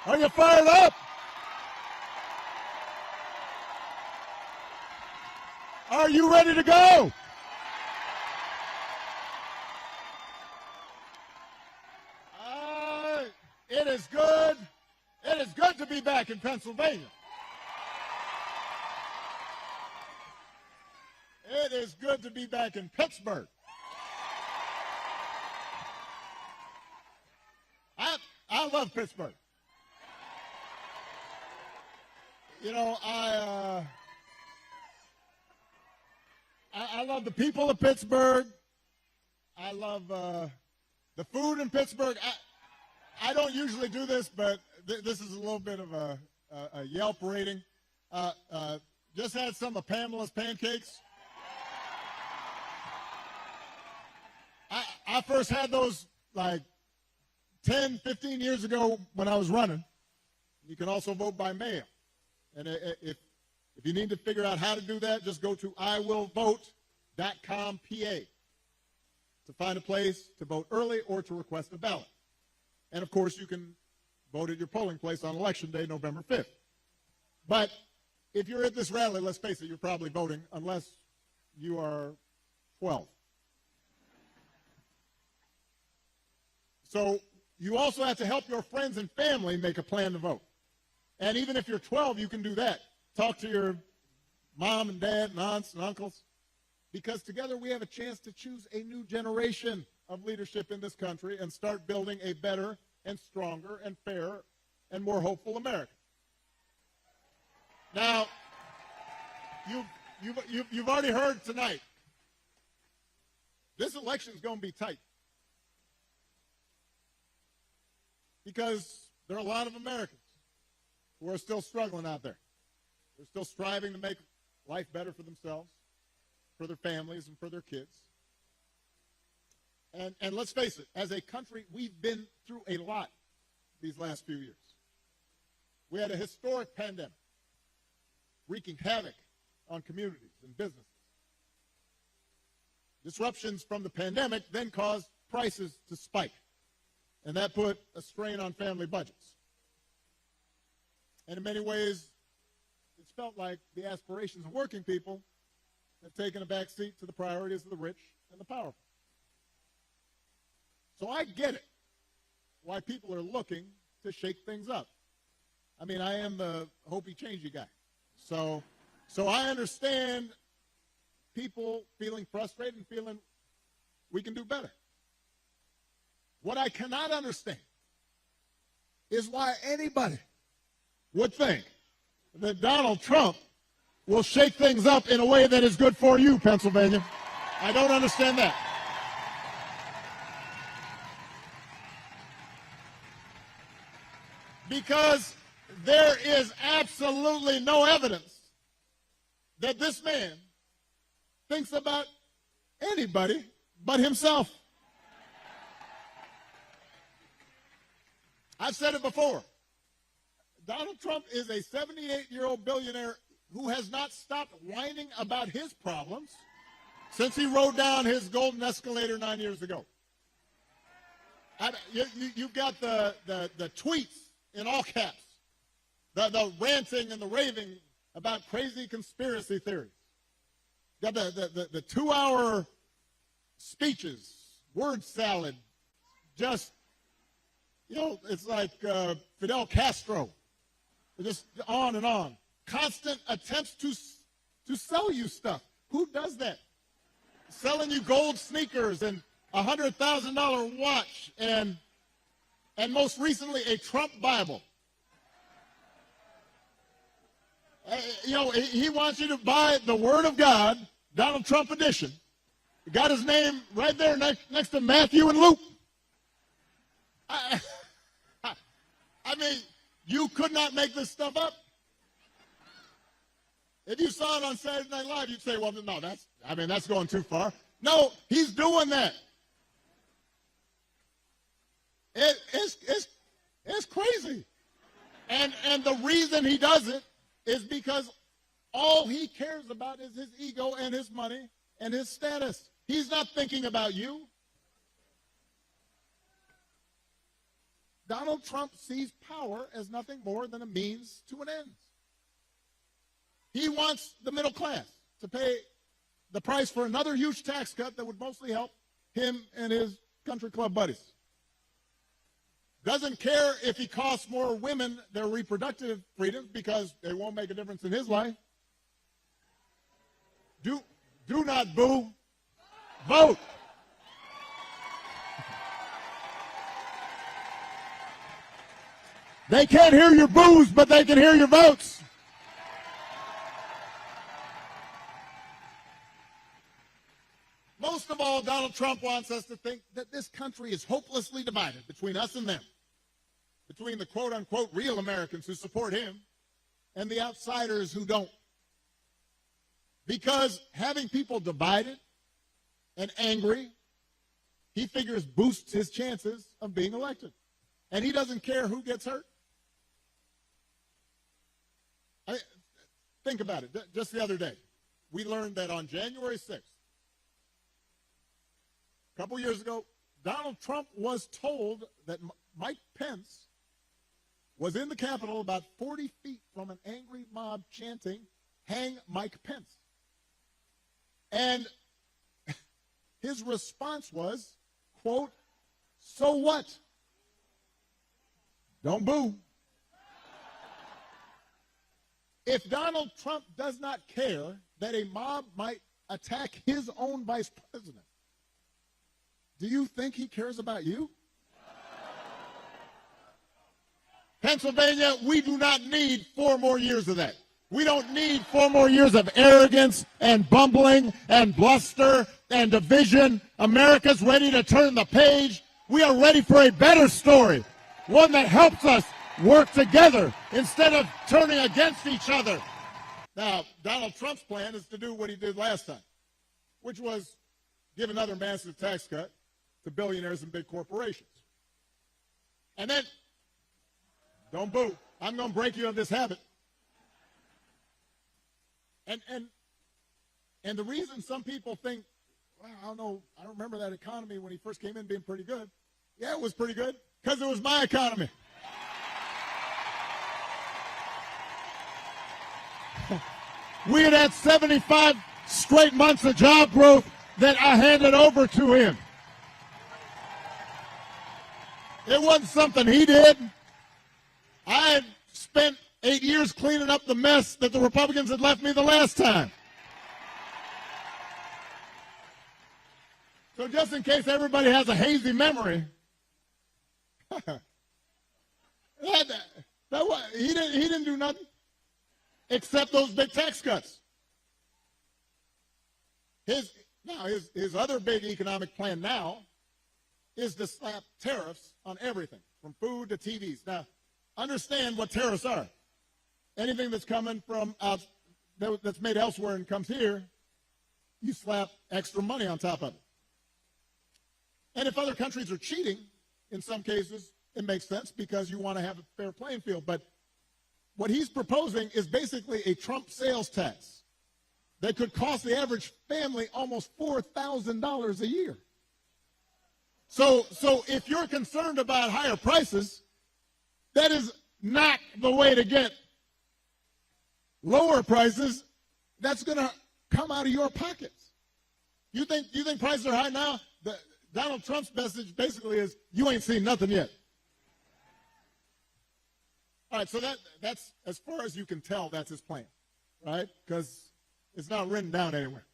Are you fired up? Are you ready to go? It is good. It is good to be back in Pennsylvania. It is good to be back in Pittsburgh. I love Pittsburgh. You know, I love the people of Pittsburgh. I love the food in Pittsburgh. I don't usually do this, but this is a little bit of a Yelp rating. Just had some of Pamela's pancakes. I first had those like 10, 15 years ago when I was running. You can also vote by mail. And if you need to figure out how to do that, just go to iwillvote.com, PA, to find a place to vote early or to request a ballot. And, of course, you can vote at your polling place on Election Day, November 5th. But if you're at this rally, let's face it, you're probably voting unless you are 12. So you also have to help your friends and family make a plan to vote. And even if you're 12, you can do that. Talk to your mom and dad and aunts and uncles, because together we have a chance to choose a new generation of leadership in this country and start building a better and stronger and fairer and more hopeful America. Now, you've already heard tonight, this election is going to be tight, because there are a lot of Americans who are still struggling out there. They're still striving to make life better for themselves, for their families, and for their kids. And let's face it, as a country, we've been through a lot these last few years. We had a historic pandemic wreaking havoc on communities and businesses. Disruptions from the pandemic then caused prices to spike, and that put a strain on family budgets. And in many ways, it's felt like the aspirations of working people have taken a back seat to the priorities of the rich and the powerful. So I get it, why people are looking to shake things up. I mean, I am the hopey changey guy. So I understand people feeling frustrated and feeling we can do better. What I cannot understand is why anybody would think that Donald Trump will shake things up in a way that is good for you, Pennsylvania. I don't understand that. Because there is absolutely no evidence that this man thinks about anybody but himself. I've said it before. Donald Trump is a 78-year-old billionaire who has not stopped whining about his problems since he rode down his golden escalator 9 years ago. You've got the tweets in all caps, the ranting and the raving about crazy conspiracy theories. Got the 2-hour speeches, word salad, just, it's like Fidel Castro, just on and on. Constant attempts to sell you stuff. Who does that? Selling you gold sneakers and a $100,000 watch and most recently a Trump Bible. He wants you to buy the Word of God, Donald Trump edition. Got his name right there next to Matthew and Luke. I mean, you could not make this stuff up. If you saw it on Saturday Night Live, you'd say, well, no, that's going too far. No, he's doing that. It's crazy. And the reason he does it is because all he cares about is his ego and his money and his status. He's not thinking about you. Donald Trump sees power as nothing more than a means to an end. He wants the middle class to pay the price for another huge tax cut that would mostly help him and his country club buddies. Doesn't care if he costs more women their reproductive freedoms because they won't make a difference in his life. Do not boo. Vote. They can't hear your boos, but they can hear your votes. Most of all, Donald Trump wants us to think that this country is hopelessly divided between us and them, between the quote-unquote real Americans who support him and the outsiders who don't. Because having people divided and angry, he figures boosts his chances of being elected. And he doesn't care who gets hurt. Think about it. Just the other day, we learned that on January 6th, a couple years ago, Donald Trump was told that Mike Pence was in the Capitol about 40 feet from an angry mob chanting, "Hang Mike Pence." And his response was, quote, "So what? Don't boo." If Donald Trump does not care that a mob might attack his own vice president, do you think he cares about you? Pennsylvania, we do not need 4 more years of that. We don't need 4 more years of arrogance and bumbling and bluster and division. America's ready to turn the page. We are ready for a better story, one that helps us work together instead of turning against each other. Now, Donald Trump's plan is to do what he did last time, which was give another massive tax cut to billionaires and big corporations. And then, don't boo. I'm going to break you of this habit. And the reason some people think, well, I don't know, I remember that economy when he first came in being pretty good. Yeah, it was pretty good because it was my economy. We had 75 straight months of job growth that I handed over to him. It wasn't something he did. I had spent 8 years cleaning up the mess that the Republicans had left me the last time. So just in case everybody has a hazy memory, he didn't do nothing except those big tax cuts. His other big economic plan now is to slap tariffs on everything, from food to TVs. Now, understand what tariffs are. Anything that's coming from that's made elsewhere and comes here, you slap extra money on top of it. And if other countries are cheating, in some cases, it makes sense because you want to have a fair playing field. But what he's proposing is basically a Trump sales tax that could cost the average family almost $4,000 a year. So if you're concerned about higher prices, that is not the way to get lower prices. That's going to come out of your pockets. You think prices are high now? Donald Trump's message basically is, you ain't seen nothing yet. All right, so that's as far as you can tell, that's his plan, right? Because it's not written down anywhere.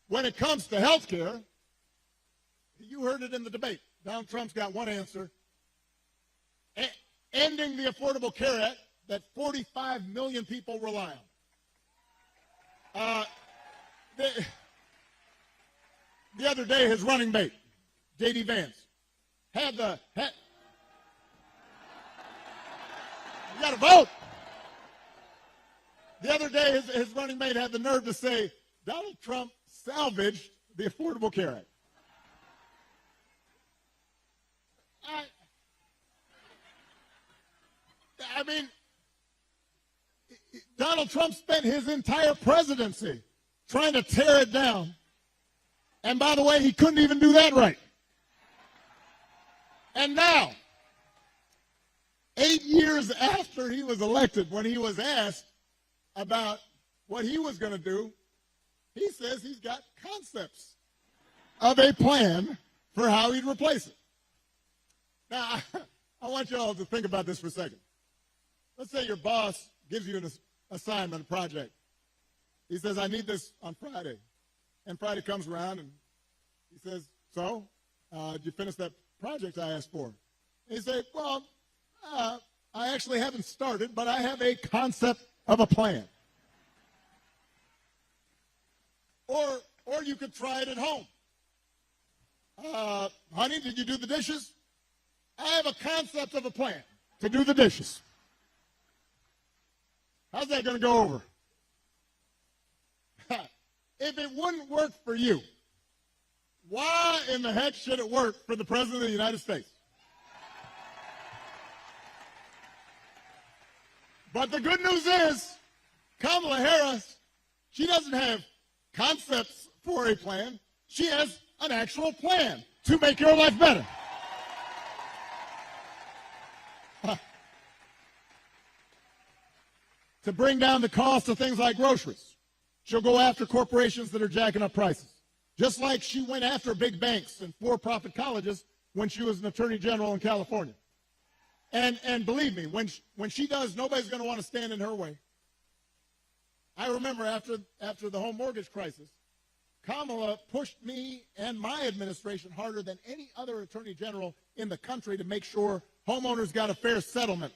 When it comes to health care, you heard it in the debate. Donald Trump's got one answer. Ending the Affordable Care Act that 45 million people rely on. The other day, his running mate, J.D. Vance, you got to vote. The other day, his running mate had the nerve to say, Donald Trump salvaged the Affordable Care Act. I mean, Donald Trump spent his entire presidency trying to tear it down. And by the way, he couldn't even do that right. And now, 8 years after he was elected, when he was asked about what he was going to do, he says he's got concepts of a plan for how he'd replace it. Now, I want you all to think about this for a second. Let's say your boss gives you an assignment, a project. He says, I need this on Friday. And Friday comes around and he says, so, did you finish that project I asked for? And you say, well, I actually haven't started, but I have a concept of a plan. Or you could try it at home. Honey, did you do the dishes? I have a concept of a plan to do the dishes. How's that going to go over? If it wouldn't work for you, why in the heck should it work for the President of the United States? But the good news is, Kamala Harris, she doesn't have concepts for a plan. She has an actual plan to make your life better. To bring down the cost of things like groceries. She'll go after corporations that are jacking up prices. Just like she went after big banks and for-profit colleges when she was an attorney general in California. And believe me, when she does, nobody's going to want to stand in her way. I remember after the home mortgage crisis, Kamala pushed me and my administration harder than any other attorney general in the country to make sure homeowners got a fair settlement.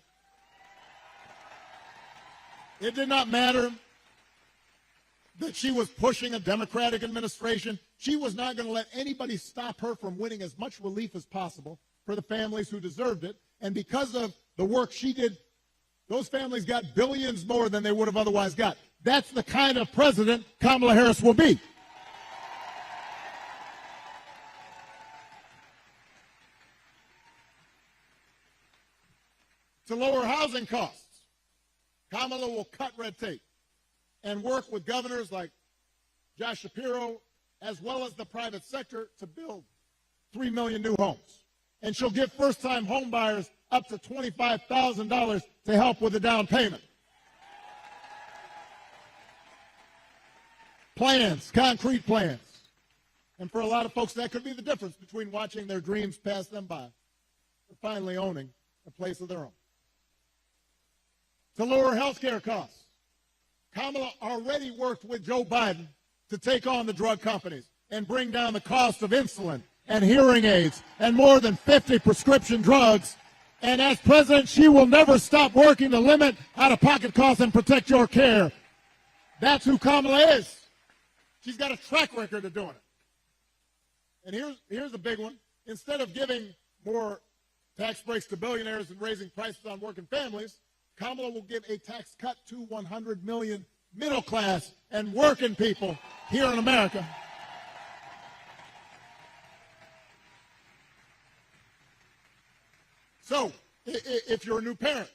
It did not matter that she was pushing a Democratic administration. She was not going to let anybody stop her from winning as much relief as possible for the families who deserved it. And because of the work she did, those families got billions more than they would have otherwise got. That's the kind of president Kamala Harris will be. To lower housing costs, Kamala will cut red tape and work with governors like Josh Shapiro, as well as the private sector, to build 3 million new homes. And she'll give first-time home buyers up to $25,000 to help with the down payment. Plans, concrete plans. And for a lot of folks, that could be the difference between watching their dreams pass them by or finally owning a place of their own. To lower health care costs, Kamala already worked with Joe Biden to take on the drug companies and bring down the cost of insulin and hearing aids and more than 50 prescription drugs. And as president, she will never stop working to limit out-of-pocket costs and protect your care. That's who Kamala is. She's got a track record of doing it. And here's a big one. Instead of giving more tax breaks to billionaires and raising prices on working families, Kamala will give a tax cut to 100 million middle class and working people here in America. So, if you're a new parent,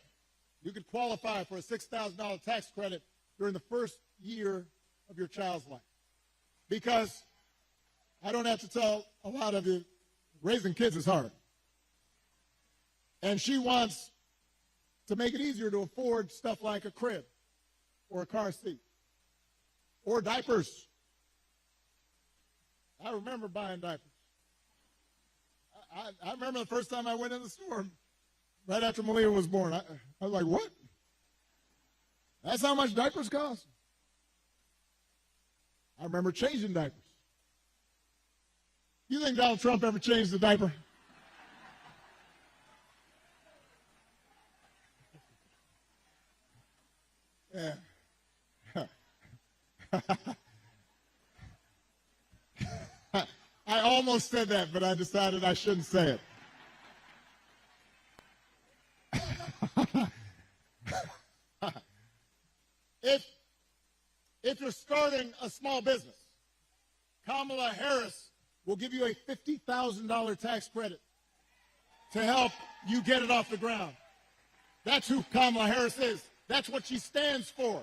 you could qualify for a $6,000 tax credit during the first year of your child's life. Because I don't have to tell a lot of you, raising kids is hard. And she wants to make it easier to afford stuff like a crib or a car seat or diapers. I remember buying diapers. I remember the first time I went in the store right after Malia was born. I was like, what? That's how much diapers cost? I remember changing diapers. You think Donald Trump ever changed the diaper? Yeah. I almost said that, but I decided I shouldn't say it. If you're starting a small business, Kamala Harris will give you a $50,000 tax credit to help you get it off the ground. That's who Kamala Harris is. That's what she stands for.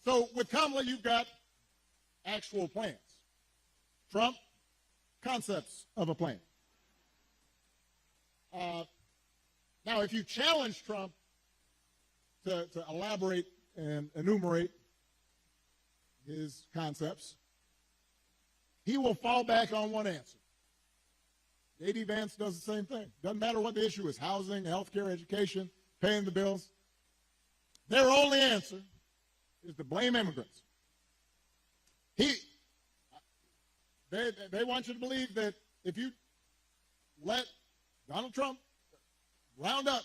So with Kamala, you've got actual plans. Trump, concepts of a plan. Now, if you challenge Trump to elaborate and enumerate his concepts, he will fall back on one answer. J.D. Vance does the same thing. Doesn't matter what the issue is, housing, health care, education, paying the bills. Their only answer is to blame immigrants. They want you to believe that if you let Donald Trump round up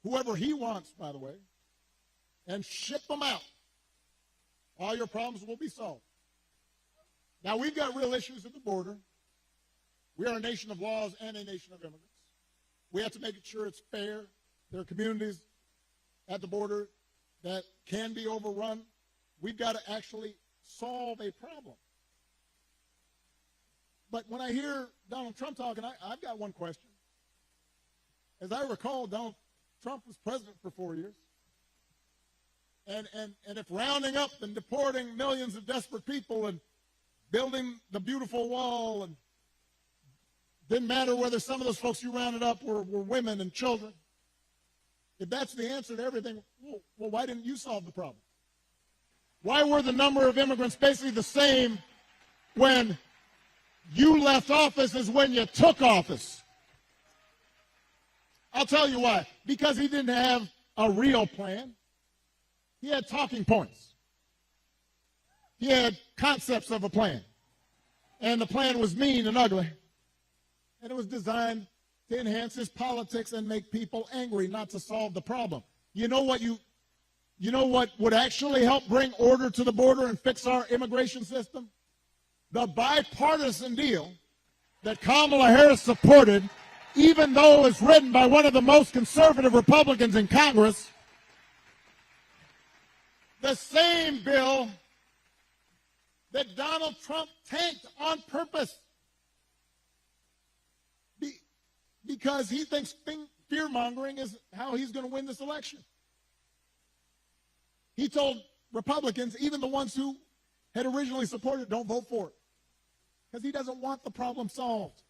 whoever he wants, by the way, and ship them out, all your problems will be solved. Now, we've got real issues at the border. We are a nation of laws and a nation of immigrants. We have to make sure it's fair. There are communities at the border that can be overrun. We've got to actually solve a problem. But when I hear Donald Trump talking, I've got one question. As I recall, Donald Trump was president for 4 years. And if rounding up and deporting millions of desperate people and building the beautiful wall, and didn't matter whether some of those folks you rounded up were women and children, if that's the answer to everything, well, why didn't you solve the problem? Why were the number of immigrants basically the same when you left office as when you took office? I'll tell you why. Because he didn't have a real plan. He had talking points. He had concepts of a plan. And the plan was mean and ugly. And it was designed to enhance his politics and make people angry, not to solve the problem. You know what would actually help bring order to the border and fix our immigration system? The bipartisan deal that Kamala Harris supported, even though it was written by one of the most conservative Republicans in Congress, the same bill that Donald Trump tanked on purpose because he thinks fear-mongering is how he's going to win this election. He told Republicans, even the ones who had originally supported, don't vote for it, because he doesn't want the problem solved.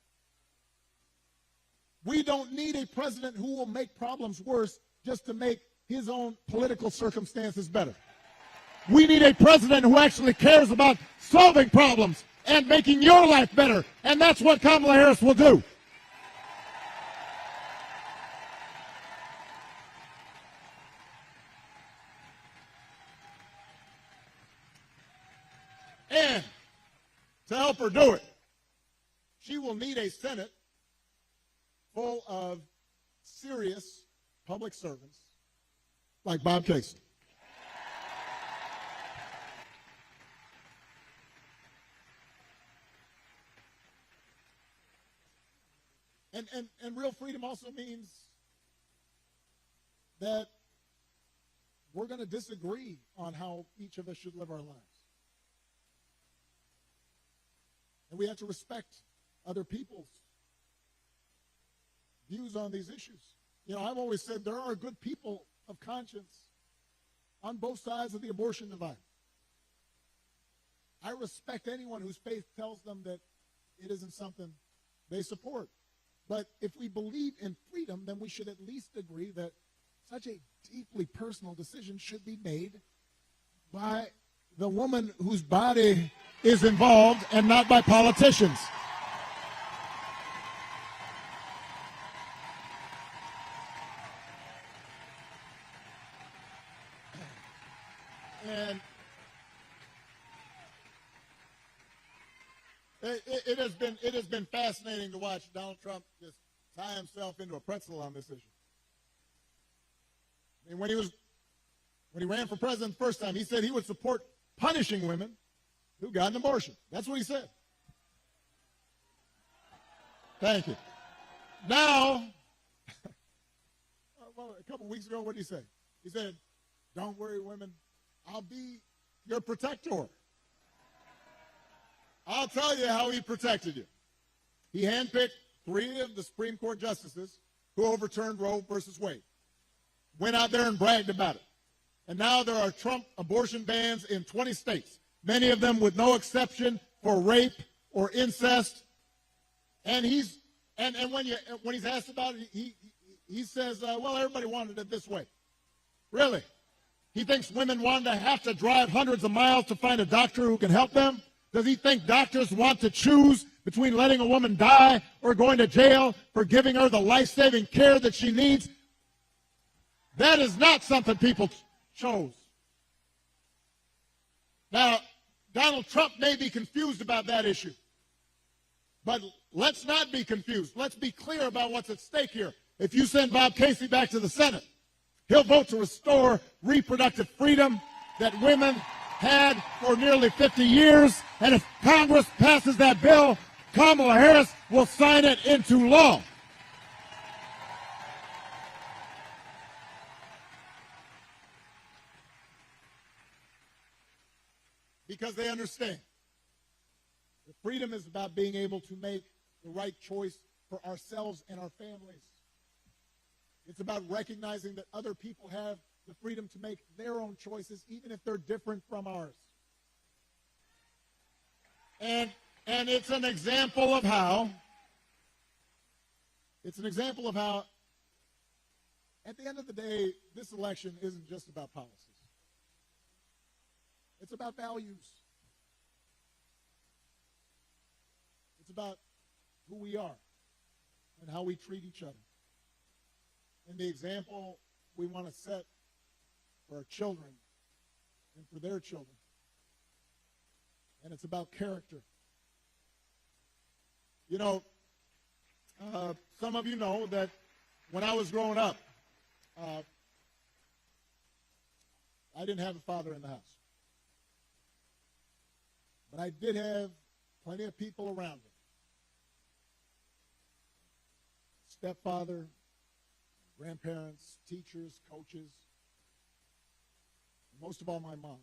We don't need a president who will make problems worse just to make his own political circumstances better. We need a president who actually cares about solving problems and making your life better, and that's what Kamala Harris will do. And to help her do it, she will need a Senate full of serious public servants like Bob Casey. And real freedom also means that we're going to disagree on how each of us should live our lives. And we have to respect other people's views on these issues. You know, I've always said there are good people of conscience on both sides of the abortion divide. I respect anyone whose faith tells them that it isn't something they support. But if we believe in freedom, then we should at least agree that such a deeply personal decision should be made by the woman whose body is involved and not by politicians. And it has been fascinating to watch Donald Trump just tie himself into a pretzel on this issue. I mean, when he ran for president the first time, he said he would support punishing women who got an abortion. That's what he said. Thank you. Now, well, a couple weeks ago, what did he say? He said, "Don't worry, women, I'll be your protector. I'll tell you how he protected you." He handpicked 3 of the Supreme Court justices who overturned Roe versus Wade. Went out there and bragged about it. And now there are Trump abortion bans in 20 states, many of them with no exception for rape or incest. And when he's asked about it, he says, well, everybody wanted it this way. Really? He thinks women want to have to drive hundreds of miles to find a doctor who can help them? Does he think doctors want to choose between letting a woman die or going to jail for giving her the life-saving care that she needs? That is not something people chose. Now, Donald Trump may be confused about that issue. But let's not be confused. Let's be clear about what's at stake here. If you send Bob Casey back to the Senate, he'll vote to restore reproductive freedom that women had for nearly 50 years. And if Congress passes that bill, Kamala Harris will sign it into law. Because they understand that freedom is about being able to make the right choice for ourselves and our families. It's about recognizing that other people have the freedom to make their own choices, even if they're different from ours. And it's an example of how, at the end of the day, this election isn't just about policies. It's about values. It's about who we are and how we treat each other. And the example we want to set for our children and for their children. And it's about character. You know, some of you know that when I was growing up, I didn't have a father in the house. But I did have plenty of people around me. Stepfather, grandparents, teachers, coaches, and most of all my mom,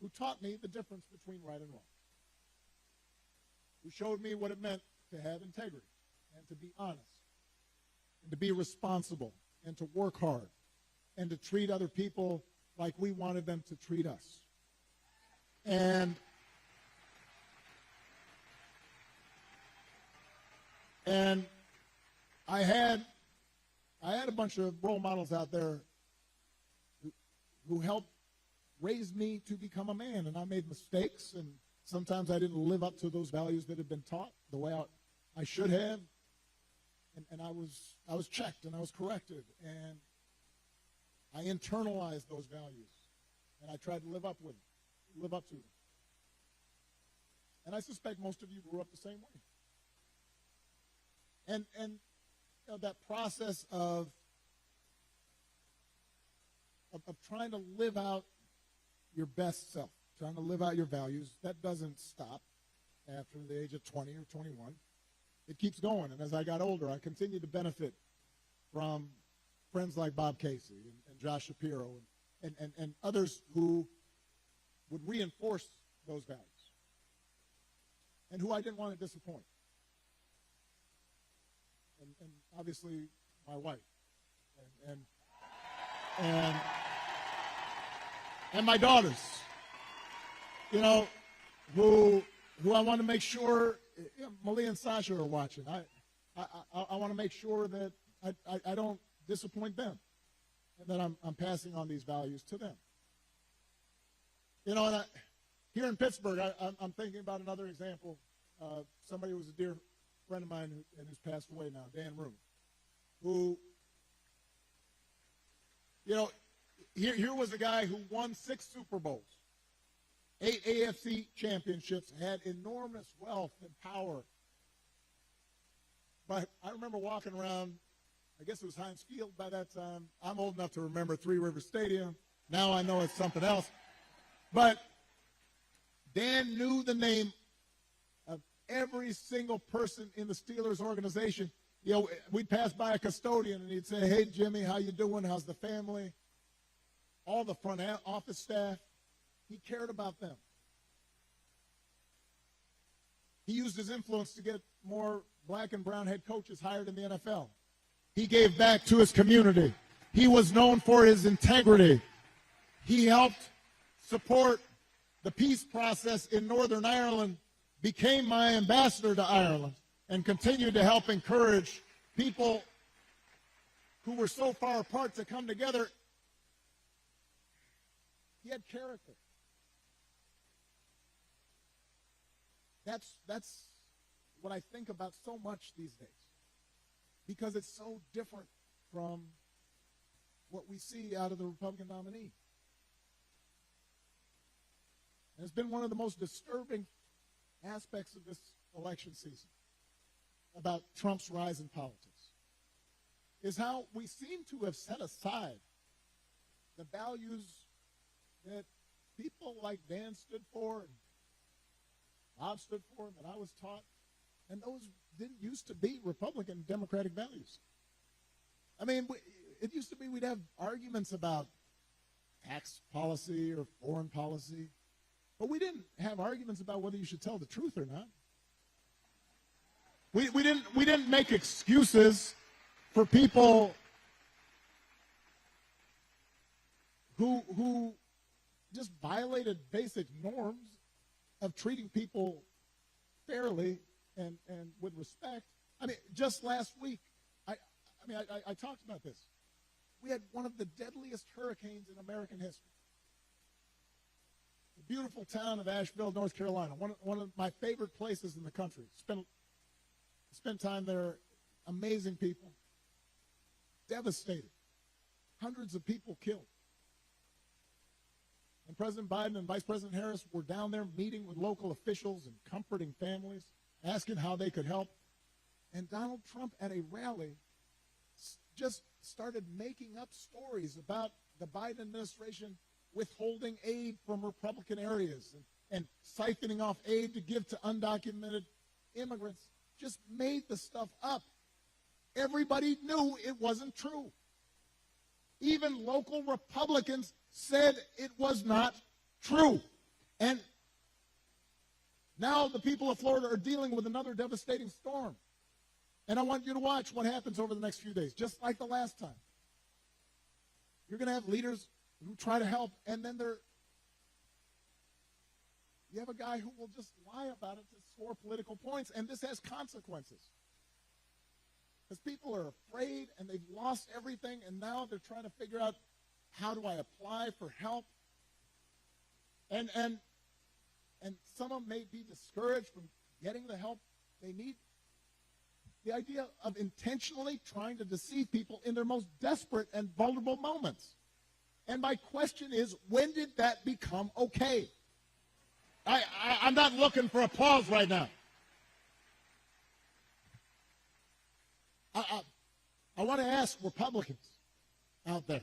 who taught me the difference between right and wrong, who showed me what it meant to have integrity and to be honest and to be responsible and to work hard and to treat other people like we wanted them to treat us. And I had a bunch of role models out there who helped raise me to become a man, and I made mistakes, and sometimes I didn't live up to those values that had been taught the way I should have, and I was checked and I was corrected, and I internalized those values, and I tried to live up to them. And I suspect most of you grew up the same way. And you know, that process of trying to live out your best self, trying to live out your values, that doesn't stop after the age of 20 or 21. It keeps going. And as I got older, I continued to benefit from friends like Bob Casey and Josh Shapiro and others who would reinforce those values and who I didn't want to disappoint. And obviously my wife and my daughters, you know, who I want to make sure, you know, Malia and Sasha are watching. I want to make sure that I don't disappoint them and that I'm passing on these values to them. You know, and here in Pittsburgh, I'm thinking about another example. Somebody who was a dear friend of mine who's passed away now, Dan Room, who, you know, here was a guy who won 6 Super Bowls, 8 AFC championships, had enormous wealth and power. But I remember walking around, I guess it was Heinz Field by that time. I'm old enough to remember Three Rivers Stadium. Now I know it's something else. But Dan knew the name of every single person in the Steelers organization. You know, we'd pass by a custodian and he'd say, "Hey, Jimmy, how you doing? How's the family?" All the front office staff, he cared about them. He used his influence to get more black and brown head coaches hired in the NFL. He gave back to his community. He was known for his integrity. He helped support the peace process in Northern Ireland, became my ambassador to Ireland, and continued to help encourage people who were so far apart to come together. He had character. That's what I think about so much these days, because it's so different from what we see out of the Republican nominee. And it's been one of the most disturbing aspects of this election season about Trump's rise in politics, is how we seem to have set aside the values that people like Dan stood for and Bob stood for and that I was taught, and those didn't used to be Republican Democratic values. I mean, it used to be we'd have arguments about tax policy or foreign policy, but we didn't have arguments about whether you should tell the truth or not. We didn't make excuses for people who just violated basic norms of treating people fairly and with respect. I mean, just last week, I talked about this. We had one of the deadliest hurricanes in American history. The beautiful town of Asheville, North Carolina, one of my favorite places in the country. Spent time there, amazing people. Devastated. Hundreds of people killed. And President Biden and Vice President Harris were down there meeting with local officials and comforting families, asking how they could help. And Donald Trump at a rally just started making up stories about the Biden administration withholding aid from Republican areas and siphoning off aid to give to undocumented immigrants. Just made the stuff up. Everybody knew it wasn't true. Even local Republicans said it was not true. And now the people of Florida are dealing with another devastating storm. And I want you to watch what happens over the next few days, just like the last time. You're going to have leaders who try to help, and then you have a guy who will just lie about it to score political points, and this has consequences. Because people are afraid, and they've lost everything, and now they're trying to figure out, how do I apply for help? And some of them may be discouraged from getting the help they need. The idea of intentionally trying to deceive people in their most desperate and vulnerable moments. And my question is, when did that become okay? I'm not looking for applause right now. I want to ask Republicans out there,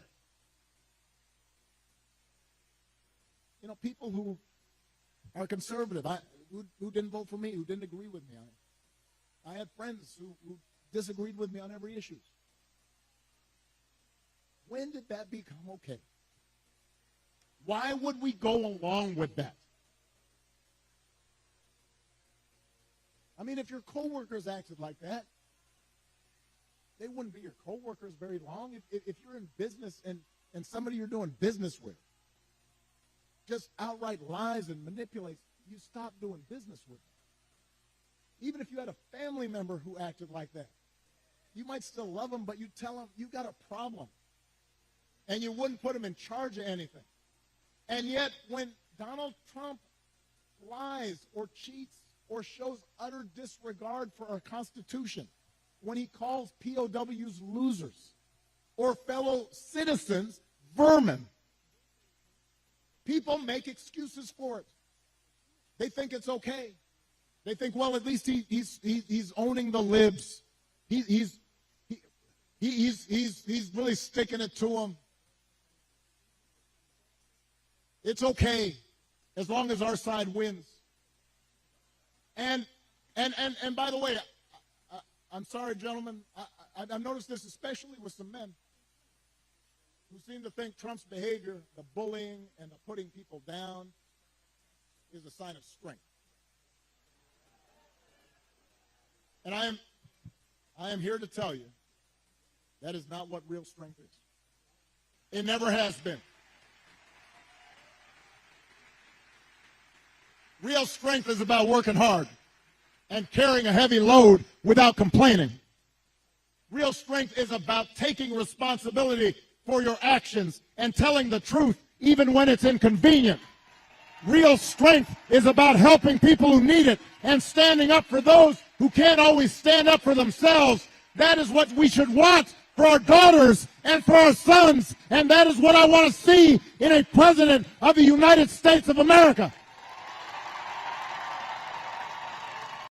people who are conservative, who didn't vote for me, who didn't agree with me. I had friends who disagreed with me on every issue. When did that become okay? Why would we go along with that? I mean, if your coworkers acted like that, they wouldn't be your coworkers very long. If you're in business and somebody you're doing business with just outright lies and manipulates, you stop doing business with them. Even if you had a family member who acted like that, you might still love them, but you tell them you got a problem. And you wouldn't put them in charge of anything. And yet, when Donald Trump lies or cheats or shows utter disregard for our Constitution, when he calls POWs losers or fellow citizens vermin, people make excuses for it. They think it's okay. They think, well, at least he's owning the libs. He's really sticking it to them. It's okay as long as our side wins. And by the way, I'm sorry, gentlemen, I've noticed this especially with some men who seem to think Trump's behavior, the bullying and the putting people down, is a sign of strength. And I am here to tell you that is not what real strength is. It never has been. Real strength is about working hard and carrying a heavy load without complaining. Real strength is about taking responsibility for your actions and telling the truth even when it's inconvenient. Real strength is about helping people who need it and standing up for those who can't always stand up for themselves. That is what we should want for our daughters and for our sons, and that is what I want to see in a president of the United States of America.